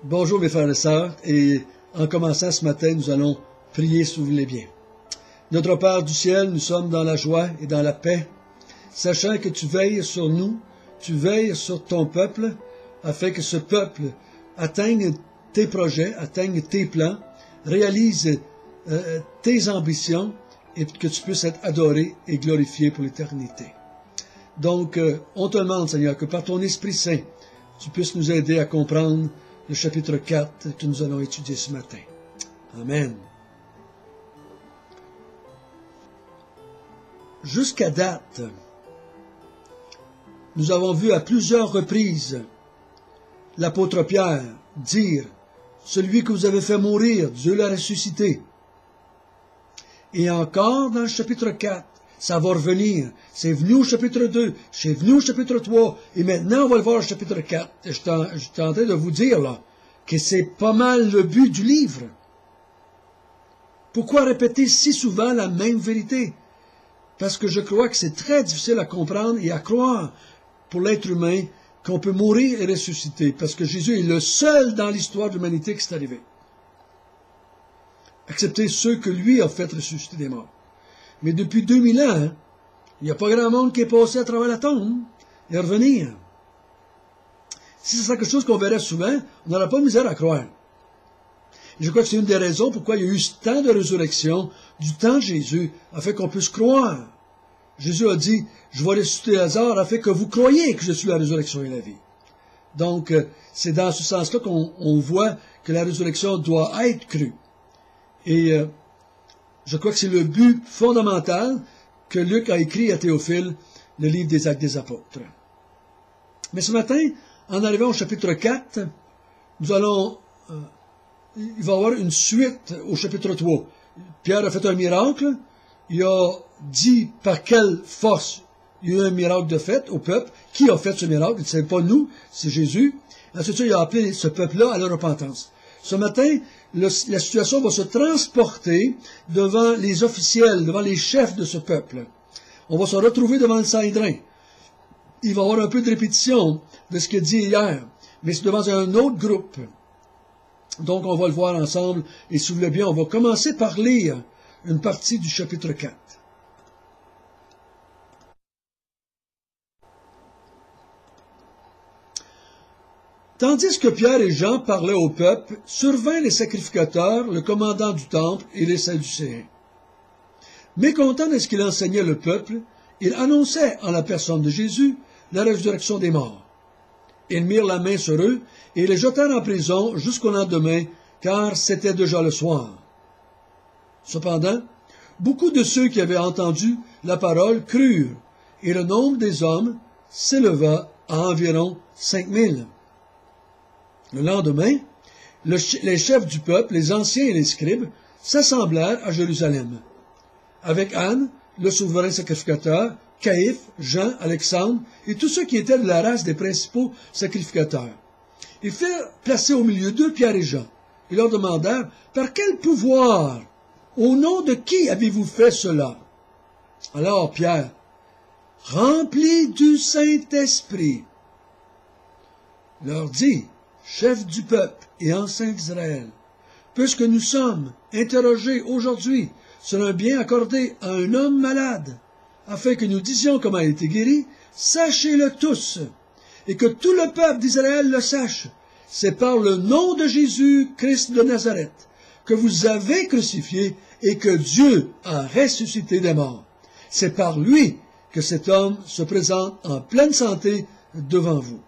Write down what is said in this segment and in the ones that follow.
Bonjour mes frères et sœurs, et en commençant ce matin, nous allons prier si vous voulez bien. Notre Père du ciel, nous sommes dans la joie et dans la paix, sachant que tu veilles sur nous, tu veilles sur ton peuple, afin que ce peuple atteigne tes projets, atteigne tes plans, réalise tes ambitions, et que tu puisses être adoré et glorifié pour l'éternité. Donc, on te demande, Seigneur, que par ton Esprit Saint, tu puisses nous aider à comprendre le chapitre 4 que nous allons étudier ce matin. Amen. Jusqu'à date, nous avons vu à plusieurs reprises l'apôtre Pierre dire « Celui que vous avez fait mourir, Dieu l'a ressuscité ». Et encore dans le chapitre 4, ça va revenir. C'est venu au chapitre 2, c'est venu au chapitre 3, et maintenant on va le voir au chapitre 4. Je suis en train de vous dire là que c'est pas mal le but du livre. Pourquoi répéter si souvent la même vérité? Parce que je crois que c'est très difficile à comprendre et à croire pour l'être humain qu'on peut mourir et ressusciter, parce que Jésus est le seul dans l'histoire de l'humanité qui s'est arrivé. Excepté ceux que lui a fait ressusciter des morts. Mais depuis 2000 ans, il n'y a pas grand monde qui est passé à travers la tombe et à revenir. Si c'est quelque chose qu'on verrait souvent, on n'aurait pas de misère à croire. Et je crois que c'est une des raisons pourquoi il y a eu tant de résurrections du temps de Jésus, afin qu'on puisse croire. Jésus a dit, je vais ressusciter Lazare afin que vous croyiez que je suis la résurrection et la vie. Donc, c'est dans ce sens-là qu'on voit que la résurrection doit être crue. Et je crois que c'est le but fondamental que Luc a écrit à Théophile, le livre des Actes des Apôtres. Mais ce matin, en arrivant au chapitre 4, nous allons... il va y avoir une suite au chapitre 3. Pierre a fait un miracle, il a dit par quelle force il y a eu un miracle de fait au peuple. Qui a fait ce miracle? Ce n'est pas nous, c'est Jésus. Ensuite, il a appelé ce peuple-là à la repentance. Ce matin, la situation va se transporter devant les officiels, devant les chefs de ce peuple. On va se retrouver devant le Sanhédrin. Il va y avoir un peu de répétition de ce qu'il a dit hier, mais c'est devant un autre groupe. Donc, on va le voir ensemble, et si vous voulez bien, on va commencer par lire une partie du chapitre 4. Tandis que Pierre et Jean parlaient au peuple, survinrent les sacrificateurs, le commandant du temple et les Sadducéens. Mécontents de ce qu'il enseignait le peuple, il annonçait en la personne de Jésus la résurrection des morts. Ils mirent la main sur eux et les jetèrent en prison jusqu'au lendemain, car c'était déjà le soir. Cependant, beaucoup de ceux qui avaient entendu la parole crurent, et le nombre des hommes s'éleva à environ 5000. Le lendemain, les chefs du peuple, les anciens et les scribes, s'assemblèrent à Jérusalem, avec Anne, le souverain sacrificateur, Caïphe, Jean, Alexandre, et tous ceux qui étaient de la race des principaux sacrificateurs. Ils firent placer au milieu d'eux Pierre et Jean. Ils leur demandèrent, « Par quel pouvoir, au nom de qui avez-vous fait cela? » Alors Pierre, rempli du Saint-Esprit, leur dit, « Chef du peuple et ancien d'Israël, puisque nous sommes interrogés aujourd'hui sur un bien accordé à un homme malade, afin que nous disions comment il a été guéri, sachez-le tous, et que tout le peuple d'Israël le sache. C'est par le nom de Jésus, Christ de Nazareth, que vous avez crucifié et que Dieu a ressuscité des morts. C'est par lui que cet homme se présente en pleine santé devant vous.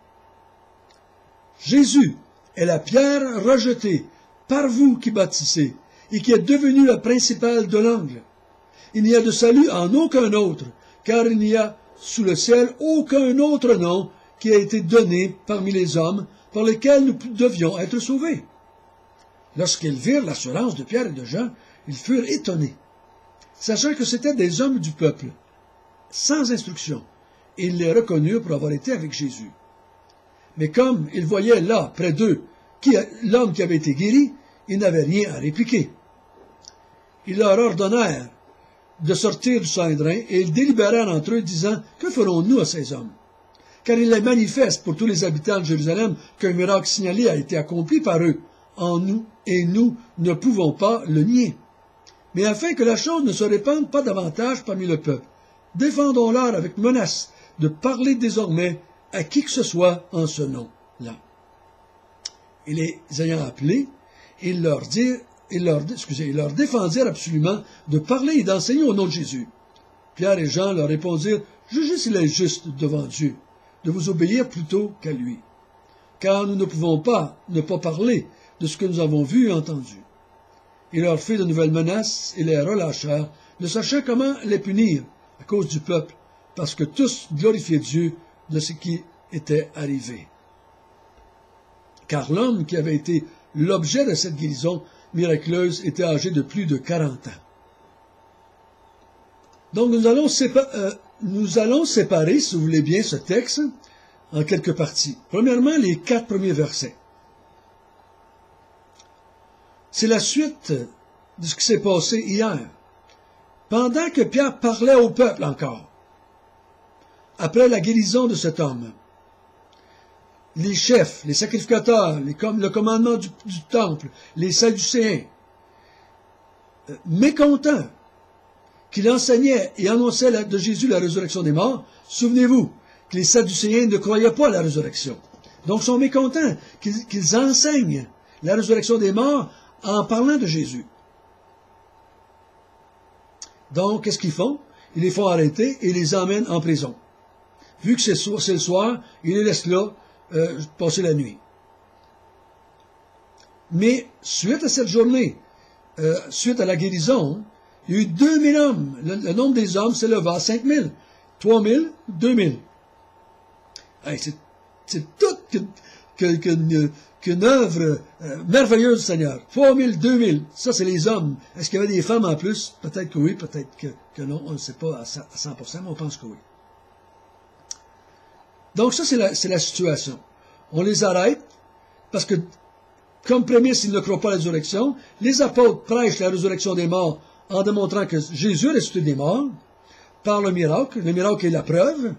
Jésus est la pierre rejetée par vous qui bâtissez et qui est devenue la principale de l'angle. Il n'y a de salut en aucun autre, car il n'y a sous le ciel aucun autre nom qui a été donné parmi les hommes par lesquels nous devions être sauvés. Lorsqu'ils virent l'assurance de Pierre et de Jean, ils furent étonnés, sachant que c'étaient des hommes du peuple, sans instruction, et ils les reconnurent pour avoir été avec Jésus. Mais comme ils voyaient là, près d'eux, l'homme qui avait été guéri, ils n'avaient rien à répliquer. Ils leur ordonnèrent de sortir du Sanhédrin, et ils délibérèrent entre eux, disant, « Que ferons-nous à ces hommes? car il est manifeste pour tous les habitants de Jérusalem qu'un miracle signalé a été accompli par eux en nous, et nous ne pouvons pas le nier. Mais afin que la chose ne se répande pas davantage parmi le peuple, défendons-leur avec menace de parler désormais à qui que ce soit en ce nom-là. Et les ayant appelés, ils leur défendirent absolument de parler et d'enseigner au nom de Jésus. Pierre et Jean leur répondirent, « Jugez s'il est juste devant Dieu, de vous obéir plutôt qu'à lui. Car nous ne pouvons pas ne pas parler de ce que nous avons vu et entendu. » Il leur fit de nouvelles menaces et les relâchèrent, ne sachant comment les punir à cause du peuple, parce que tous glorifiaient Dieu de ce qui était arrivé. Car l'homme qui avait été l'objet de cette guérison miraculeuse était âgé de plus de 40 ans. Donc nous allons séparer, si vous voulez bien, ce texte en quelques parties. Premièrement, les 4 premiers versets. C'est la suite de ce qui s'est passé hier. Pendant que Pierre parlait au peuple encore, après la guérison de cet homme, les chefs, les sacrificateurs, le commandement du temple, les Sadducéens, mécontents qu'il enseignait et annonçait de Jésus la résurrection des morts, souvenez-vous que les Sadducéens ne croyaient pas à la résurrection. Donc ils sont mécontents qu'ils enseignent la résurrection des morts en parlant de Jésus. Donc, qu'est-ce qu'ils font? Ils les font arrêter et les emmènent en prison. Vu que c'est le soir, ils les laissent là passer la nuit. Mais, suite à cette journée, suite à la guérison, il y a eu 2000 hommes. Le nombre des hommes s'éleva à 5000, 3000, 2000. Hey, c'est tout qu'une œuvre merveilleuse du Seigneur. 3000, 2000, ça c'est les hommes. Est-ce qu'il y avait des femmes en plus? Peut-être que oui, peut-être que non. On ne sait pas à 100%, mais on pense que oui. Donc ça, c'est la situation. On les arrête parce que, comme prémisse, ils ne croient pas à la résurrection. Les apôtres prêchent la résurrection des morts en démontrant que Jésus est ressuscité des morts par le miracle. Le miracle est la preuve.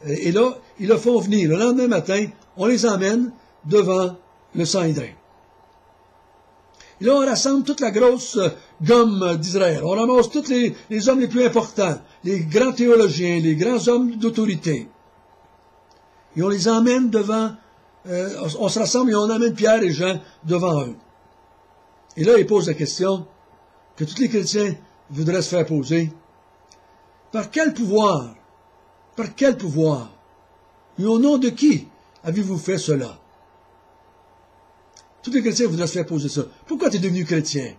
Et là, ils le font venir. Le lendemain matin, on les emmène devant le Sanhédrin. Et là, on rassemble toute la grosse gomme d'Israël. On ramasse tous les hommes les plus importants, les grands théologiens, les grands hommes d'autorité. Et on les emmène devant, on se rassemble et on emmène Pierre et Jean devant eux. Et là, ils posent la question que tous les chrétiens voudraient se faire poser. Par quel pouvoir et au nom de qui avez-vous fait cela? Tous les chrétiens voudraient se faire poser ça. Pourquoi tu es devenu chrétien?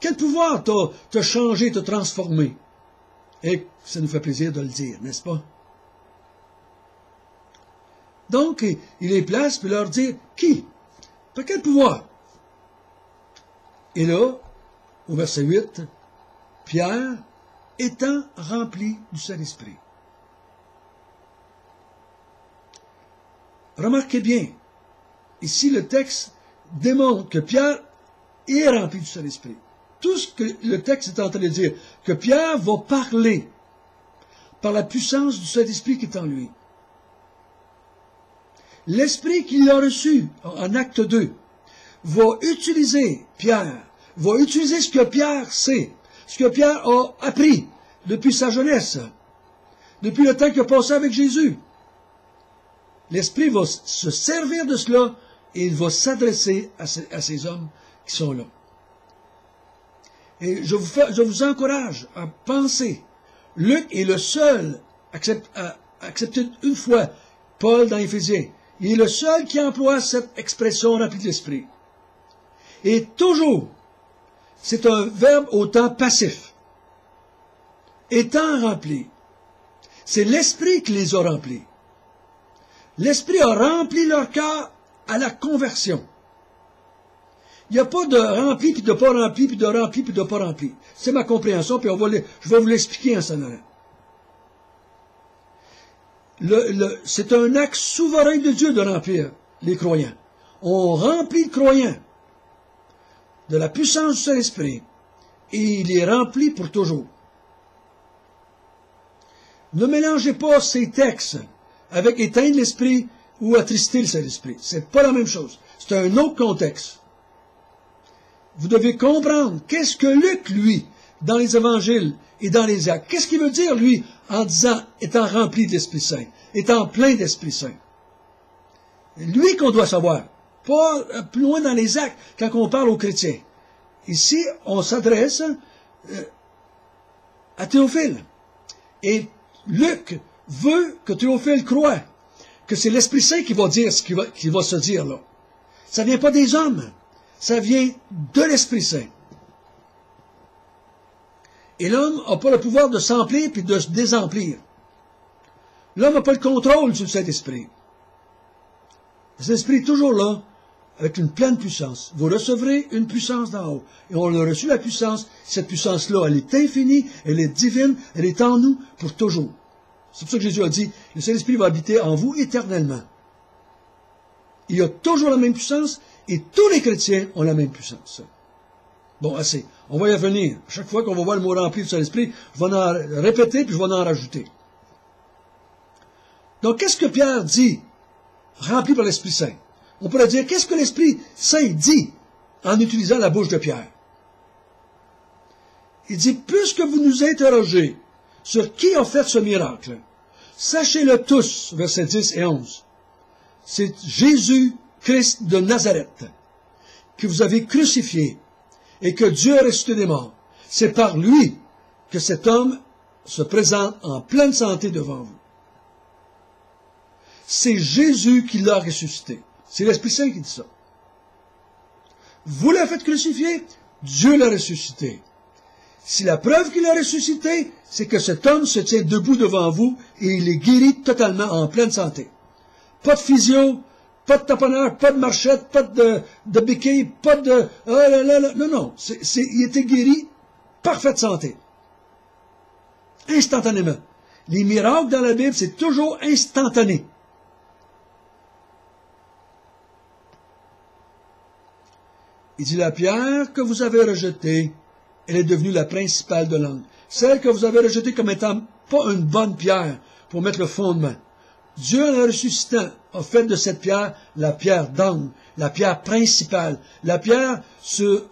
Quel pouvoir t'a changé, t'a transformé? Et ça nous fait plaisir de le dire, n'est-ce pas? Donc, il les place pour leur dire, qui? Par quel pouvoir? Et là, au verset 8, Pierre, étant rempli du Saint-Esprit. Remarquez bien, ici le texte démontre que Pierre est rempli du Saint-Esprit. Tout ce que le texte est en train de dire, que Pierre va parler par la puissance du Saint-Esprit qui est en lui. L'Esprit qu'il a reçu en acte 2 va utiliser Pierre, va utiliser ce que Pierre sait, ce que Pierre a appris depuis sa jeunesse, depuis le temps qu'il a passé avec Jésus. L'Esprit va se servir de cela et il va s'adresser à ces hommes qui sont là. Et je vous encourage à penser, Luc est le seul à accepter une fois Paul dans Éphésiens. Il est le seul qui emploie cette expression remplie de l'Esprit. Et toujours, c'est un verbe au temps passif. Étant rempli. C'est l'Esprit qui les a remplis. L'Esprit a rempli leur cœur à la conversion. Il n'y a pas de rempli, puis de pas rempli, puis de rempli, puis de pas rempli. C'est ma compréhension, puis je vais vous l'expliquer en s'en allant. C'est un acte souverain de Dieu de remplir les croyants. On remplit le croyant de la puissance du Saint-Esprit et il est rempli pour toujours. Ne mélangez pas ces textes avec éteindre l'esprit ou attrister le Saint-Esprit. C'est pas la même chose. C'est un autre contexte. Vous devez comprendre qu'est-ce que Luc, lui, dans les évangiles et dans les actes, qu'est-ce qu'il veut dire, lui, en disant étant rempli de l'Esprit Saint, étant plein d'Esprit Saint. Lui qu'on doit savoir, pas plus loin dans les actes, quand on parle aux chrétiens. Ici, on s'adresse à Théophile. Et Luc veut que Théophile croie que c'est l'Esprit Saint qui va dire ce qui va se dire là. Ça vient pas des hommes, ça vient de l'Esprit Saint. Et l'homme n'a pas le pouvoir de s'emplir puis de se désemplir. L'homme n'a pas le contrôle sur le Saint-Esprit. Le Saint-Esprit est toujours là, avec une pleine puissance. Vous recevrez une puissance d'en haut. Et on a reçu la puissance. Cette puissance-là, elle est infinie, elle est divine, elle est en nous pour toujours. C'est pour ça que Jésus a dit, le Saint-Esprit va habiter en vous éternellement. Il y a toujours la même puissance, et tous les chrétiens ont la même puissance. Bon, assez. On va y revenir. Chaque fois qu'on va voir le mot rempli du Saint-Esprit, je vais en répéter, puis je vais en rajouter. Donc, qu'est-ce que Pierre dit, rempli par l'Esprit Saint? On pourrait dire, qu'est-ce que l'Esprit Saint dit en utilisant la bouche de Pierre? Il dit, puisque vous nous interrogez sur qui a fait ce miracle, sachez-le tous, versets 10 et 11. C'est Jésus-Christ de Nazareth, que vous avez crucifié, et que Dieu a ressuscité des morts. C'est par lui que cet homme se présente en pleine santé devant vous. C'est Jésus qui l'a ressuscité. C'est l'Esprit Saint qui dit ça. Vous l'avez fait crucifier, Dieu l'a ressuscité. Si la preuve qu'il a ressuscité, c'est que cet homme se tient debout devant vous et il est guéri totalement en pleine santé. Pas de physio, pas de taponneur, pas de marchette, pas de béquille, pas de... non. Il était guéri, parfaite santé. Instantanément. Les miracles dans la Bible, c'est toujours instantané. Il dit, la pierre que vous avez rejetée, elle est devenue la principale de l'angle. Celle que vous avez rejetée comme étant pas une bonne pierre pour mettre le fondement. Dieu, en la ressuscitant, a fait de cette pierre la pierre d'angle, la pierre principale, la pierre sur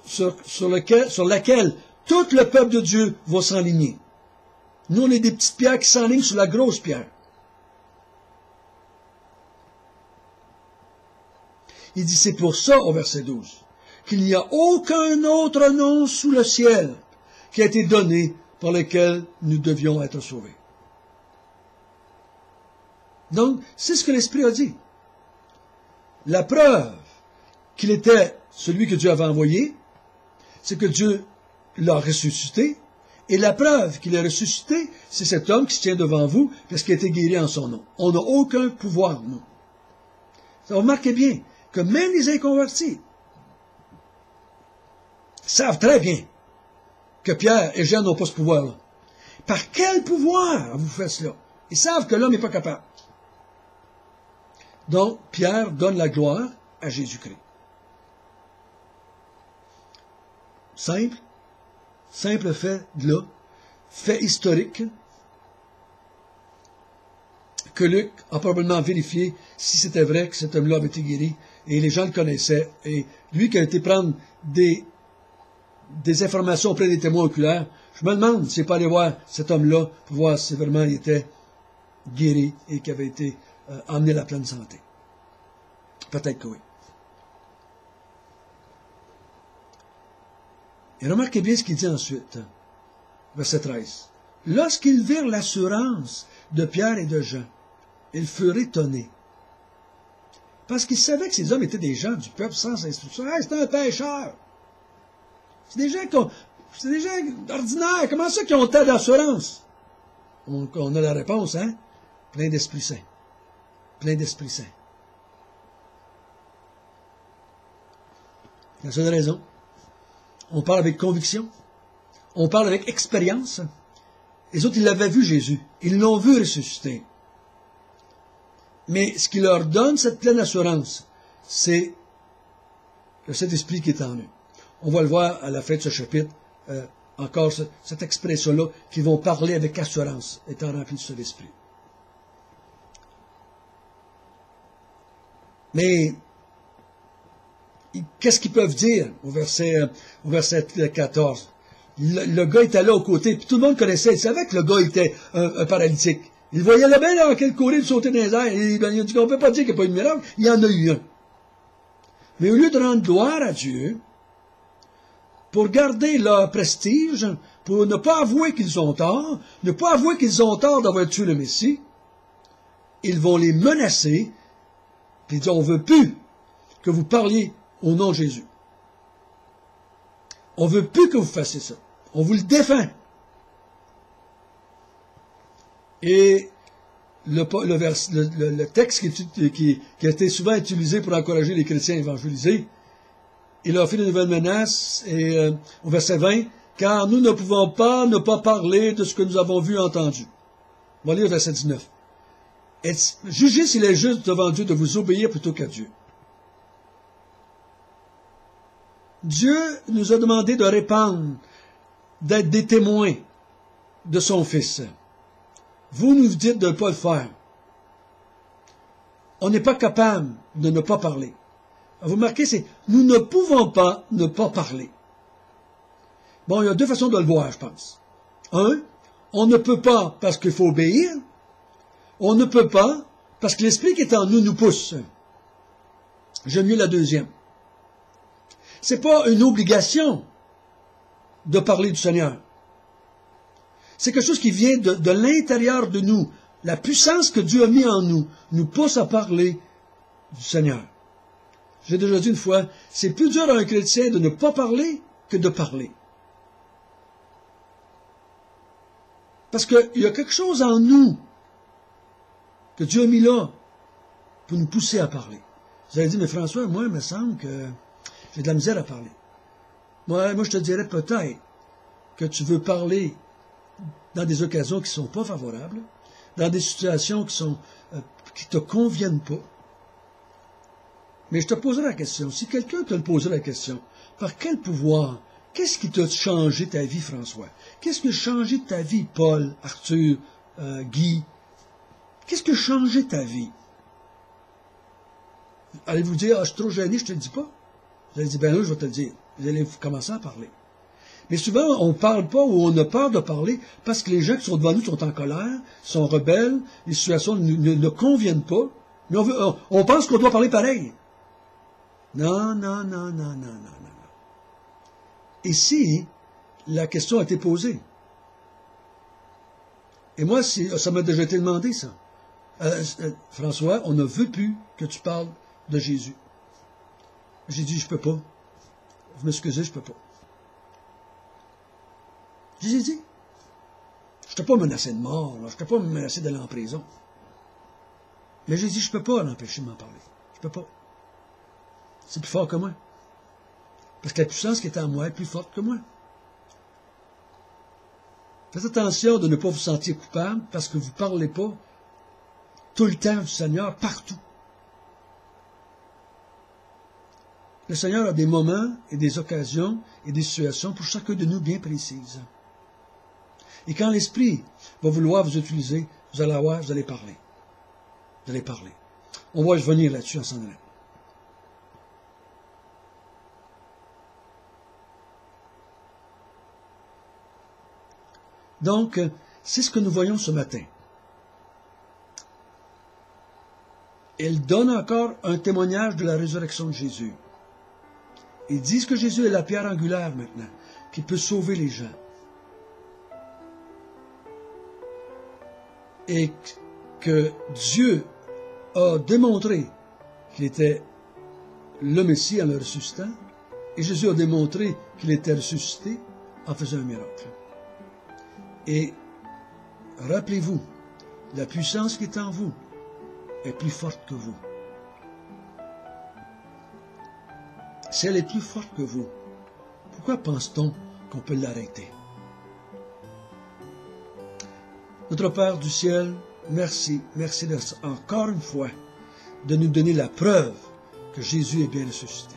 laquelle tout le peuple de Dieu va s'enligner. Nous, on est des petites pierres qui s'enlignent sur la grosse pierre. Il dit, c'est pour ça, au verset 12, qu'il n'y a aucun autre nom sous le ciel qui a été donné par lequel nous devions être sauvés. Donc, c'est ce que l'Esprit a dit. La preuve qu'il était celui que Dieu avait envoyé, c'est que Dieu l'a ressuscité, et la preuve qu'il est ressuscité, c'est cet homme qui se tient devant vous, parce qu'il a été guéri en son nom. On n'a aucun pouvoir, nous. Remarquez bien que même les inconvertis savent très bien que Pierre et Jean n'ont pas ce pouvoir-là. Par quel pouvoir vous faites cela? Ils savent que l'homme n'est pas capable. Donc, Pierre donne la gloire à Jésus-Christ. Simple fait de là, fait historique, que Luc a probablement vérifié si c'était vrai que cet homme-là avait été guéri, et les gens le connaissaient, et lui qui a été prendre des informations auprès des témoins oculaires, je me demande s'il n'est pas allé voir cet homme-là pour voir si vraiment il était guéri et qu'il avait été emmené à la pleine santé. Peut-être que oui. Et remarquez bien ce qu'il dit ensuite, verset 13. Lorsqu'ils virent l'assurance de Pierre et de Jean, ils furent étonnés. Parce qu'ils savaient que ces hommes étaient des gens du peuple sans instruction. Hey, c'est un pécheur. C'est des gens ordinaires. Comment ça qu'ils ont tant d'assurance? On a la réponse, hein? Plein d'Esprit Saint. Plein d'Esprit Saint. La seule raison. On parle avec conviction. On parle avec expérience. Les autres, ils l'avaient vu, Jésus. Ils l'ont vu ressusciter. Mais ce qui leur donne cette pleine assurance, c'est le Saint-Esprit qui est en eux. On va le voir à la fin de ce chapitre, encore cette expression-là, qu'ils vont parler avec assurance, étant remplis de cet esprit. Mais qu'est-ce qu'ils peuvent dire au verset 14? Le gars était là aux côtés, puis tout le monde connaissait, il savait que le gars était un paralytique. Il voyait le bien dans quel courir, sauter dans les airs, et il a dit qu'on ne peut pas dire qu'il n'y a pas eu de miracle, il y en a eu un. Mais au lieu de rendre gloire à Dieu, pour garder leur prestige, pour ne pas avouer qu'ils ont tort, ne pas avouer qu'ils ont tort d'avoir tué le Messie, ils vont les menacer, puis dire, on ne veut plus que vous parliez au nom de Jésus. On ne veut plus que vous fassiez ça. On vous le défend. Et le texte qui a été souvent utilisé pour encourager les chrétiens à évangéliser, il a fait une nouvelle menace, et au verset 20, « Car nous ne pouvons pas ne pas parler de ce que nous avons vu et entendu. » On va lire le verset 19. « Jugez s'il est juste devant Dieu de vous obéir plutôt qu'à Dieu. » Dieu nous a demandé de répandre, d'être des témoins de son Fils. Vous nous dites de ne pas le faire. On n'est pas capable de ne pas parler. Vous remarquez, c'est nous ne pouvons pas ne pas parler. Bon, il y a deux façons de le voir, je pense. Un, on ne peut pas parce qu'il faut obéir. On ne peut pas parce que l'Esprit qui est en nous nous pousse. J'aime mieux la deuxième. C'est pas une obligation de parler du Seigneur. C'est quelque chose qui vient de l'intérieur de nous. La puissance que Dieu a mis en nous nous pousse à parler du Seigneur. J'ai déjà dit une fois, c'est plus dur à un chrétien de ne pas parler que de parler. Parce qu'il y a quelque chose en nous que Dieu a mis là pour nous pousser à parler. Vous allez dire, mais François, moi, il me semble que j'ai de la misère à parler. Moi, je te dirais peut-être que tu veux parler dans des occasions qui ne sont pas favorables, dans des situations qui te conviennent pas. Mais je te poserai la question, si quelqu'un te posait la question, par quel pouvoir, qu'est-ce qui t'a changé ta vie, François? Qu'est-ce qui a changé ta vie, Paul, Arthur, Guy? Qu'est-ce qui a changé ta vie? Allez-vous dire, je suis trop gêné, je te le dis pas? Vous allez dire, ben là, je vais te le dire. Vous allez commencer à parler. Mais souvent, on ne parle pas ou on a peur de parler parce que les gens qui sont devant nous sont en colère, sont rebelles, les situations ne conviennent pas, mais on pense qu'on doit parler pareil. Non, non, non, non, non, non, non. Ici, la question a été posée. Et moi, ça m'a déjà été demandé, ça. François, on ne veut plus que tu parles de Jésus. J'ai dit, je peux pas. Vous m'excusez, je peux pas. J'ai dit, je t'ai pas menacé de mort, je t'ai pas menacé d'aller en prison. Mais j'ai dit, je peux pas l'empêcher de m'en parler. Je peux pas. C'est plus fort que moi. Parce que la puissance qui est en moi est plus forte que moi. Faites attention de ne pas vous sentir coupable parce que vous ne parlez pas tout le temps du Seigneur, partout. Le Seigneur a des moments et des occasions et des situations pour chacun de nous bien précises. Et quand l'Esprit va vouloir vous utiliser, vous allez voir, vous allez parler. Vous allez parler. On va revenir là-dessus en s'en allant. Donc, c'est ce que nous voyons ce matin. Elle donne encore un témoignage de la résurrection de Jésus. Ils disent que Jésus est la pierre angulaire maintenant, qui peut sauver les gens. Et que Dieu a démontré qu'il était le Messie en le ressuscitant, et Jésus a démontré qu'il était ressuscité en faisant un miracle. Et rappelez-vous, la puissance qui est en vous est plus forte que vous. Si elle est plus forte que vous, pourquoi pense-t-on qu'on peut l'arrêter? Notre Père du ciel, merci encore une fois de nous donner la preuve que Jésus est bien ressuscité.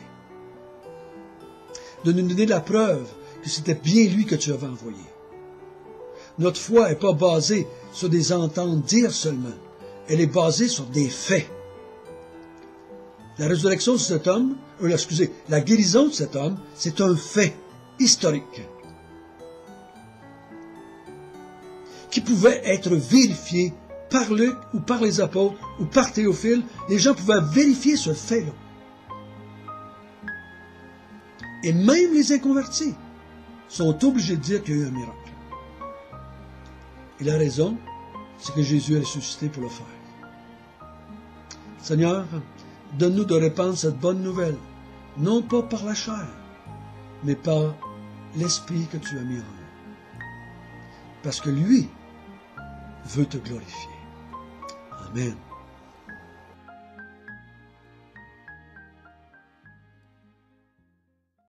De nous donner la preuve que c'était bien lui que tu avais envoyé. Notre foi n'est pas basée sur des entendre dire seulement. Elle est basée sur des faits. La résurrection de cet homme, la guérison de cet homme, c'est un fait historique qui pouvait être vérifié par Luc ou par les apôtres ou par Théophile. Les gens pouvaient vérifier ce fait-là. Et même les inconvertis sont obligés de dire qu'il y a eu un miracle. Et la raison, c'est que Jésus est ressuscité pour le faire. Seigneur, donne-nous de répandre cette bonne nouvelle, non pas par la chair, mais par l'Esprit que tu as mis en nous. Parce que lui veut te glorifier. Amen.